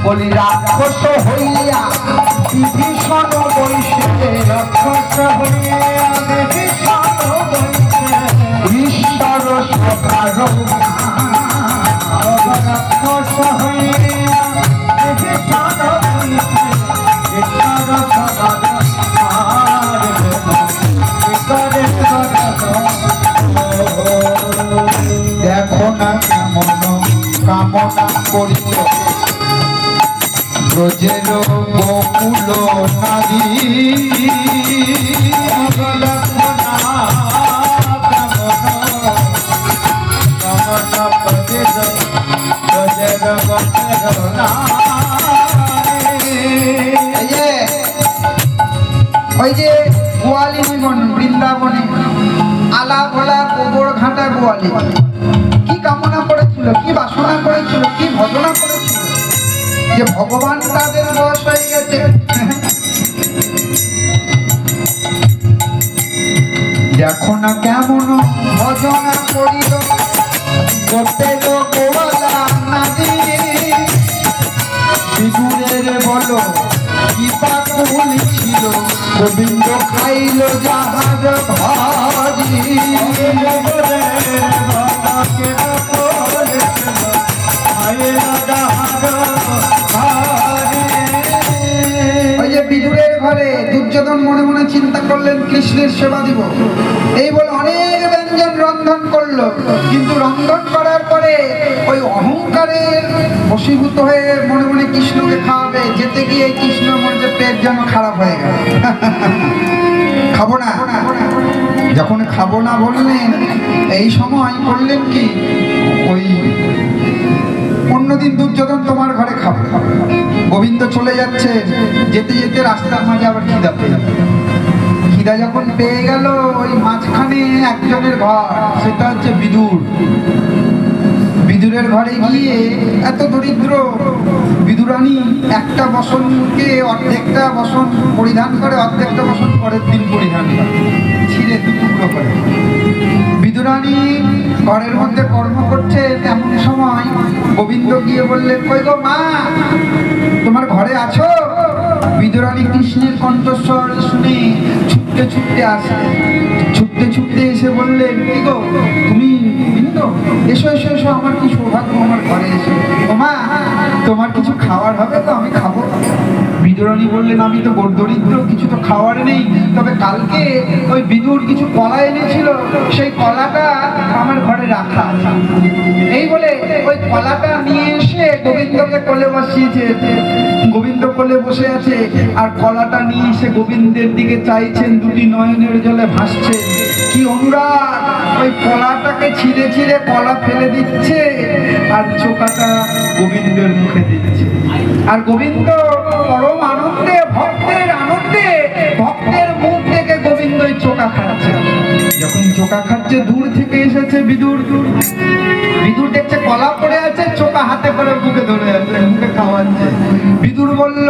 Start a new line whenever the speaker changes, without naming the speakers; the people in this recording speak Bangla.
বলি রাক্ষস হইয়া বিভীষণ বৈশে, রাক্ষস হইয়া বিভীষণ বৈশে, ঈশ্বর সভার রাক্ষস হইয়া বিভীষণ বৈশে, ঈশ্বর সভার দেখো না কেমন কামনা করিল ব্রজের বকুল নারী, ওই যে গোয়ালি জীবন বৃন্দাবনে আলা ভোলা গোবর ঘাটা গোয়ালি কি কামনা করেছিল, কি বাসনা করেছিল, কি ভজনা করেছিল যে ভগবান তাদের বশ হয়ে গেছে। দেখো না কেমন ভজনা করিল গোপের গোয়ালা নারী, বিদুরের বলো গীতা কুল ছিল গোবিন্দ খাইল যাহার ভারি, ওই যে বিদুরের ঘরে দুর্যোধন মনে মনে চিন্তা করলেন কৃষ্ণের সেবা দিব, এই বলে অনেক ব্যঞ্জন রন্ধন করলো, কিন্তু রন্ধন করার পরে ওই অহংকারের বশীভূত হয়ে মনে মনে কৃষ্ণকে খাওয়াবে, যেতে গিয়ে কৃষ্ণ মনে পেট যেন খারাপ হয়ে গেল, খাবো না। যখন খাবো না বললেন এই সময় করলেন কি, ওই অন্যদিন দুর্যোধন তোমার ঘরে খাবো, গোবিন্দ চলে যাচ্ছে, যেতে যেতে রাস্তার মাঝে আবার খিদা পেয়ে, খিদা যখন পেয়ে গেল ওই মাঝখানে একজনের ঘর, সেটা হচ্ছে বিদুর। বিদুরের ঘরে গিয়ে এত দরিদ্র বিদুরানী একটা বসনকে অর্ধেকটা বসন পরিধান করে, অর্ধেকটা বসন পরের দিন পরিধান করে, ছিঁড়ে টুকরো করে। বিদুরানী ঘরের মধ্যে কর্ম করছে, এমন সময় গোবিন্দ গিয়ে বললেন কই গো মা, তোমার ঘরে আছো? বিদুরানী কৃষ্ণের কণ্ঠস্বর শুনে ছুটতে ছুটতে আসে, ছুটতে ছুটতে এসে বললেন কি গো তুমি বিন্দু, এসো এসো এসো, আমার কি সৌভাগ্য আমার ঘরে এসে, ও মা তোমার কিছু খাওয়ার হবে তো, আমি খাবো। বিদুরানী বললেন আমি তো দরিদ্র, কিছু তো খাওয়ার নেই, তবে কালকে ওই বিদুর কিছু কলা এনেছিল, সেই কলাটা আমার ঘরে রাখা আছে। এই বলে ওই কলাটা নিয়ে এসে গোবিন্দকে কোলে বসিয়েছে, গোবিন্দ কোলে বসে আছে, আর কলাটা নিয়ে এসে গোবিন্দের দিকে চাইছেন, দুটি নয়নের জলে ভাসছে, কি অনুরাগ, ওই কলাটাকে ছিঁড়ে ছিঁড়ে কলা ফেলে দিচ্ছে, আর চোখাটা গোবিন্দের মুখে দিচ্ছে, আর গোবিন্দ পরম আনন্দে, ভক্তের আনন্দে, ভক্তের মুখ থেকে গোবিন্দ চোখা খাচ্ছে। যখন চোখা খাচ্ছে দূর থেকে এসেছে বিদুর, বিদুর দেখছে কলা পড়ে আছে, চোখা হাতে করে মুখে ধরে আছে, মুখে খাওয়াচ্ছে। বিদুর বলল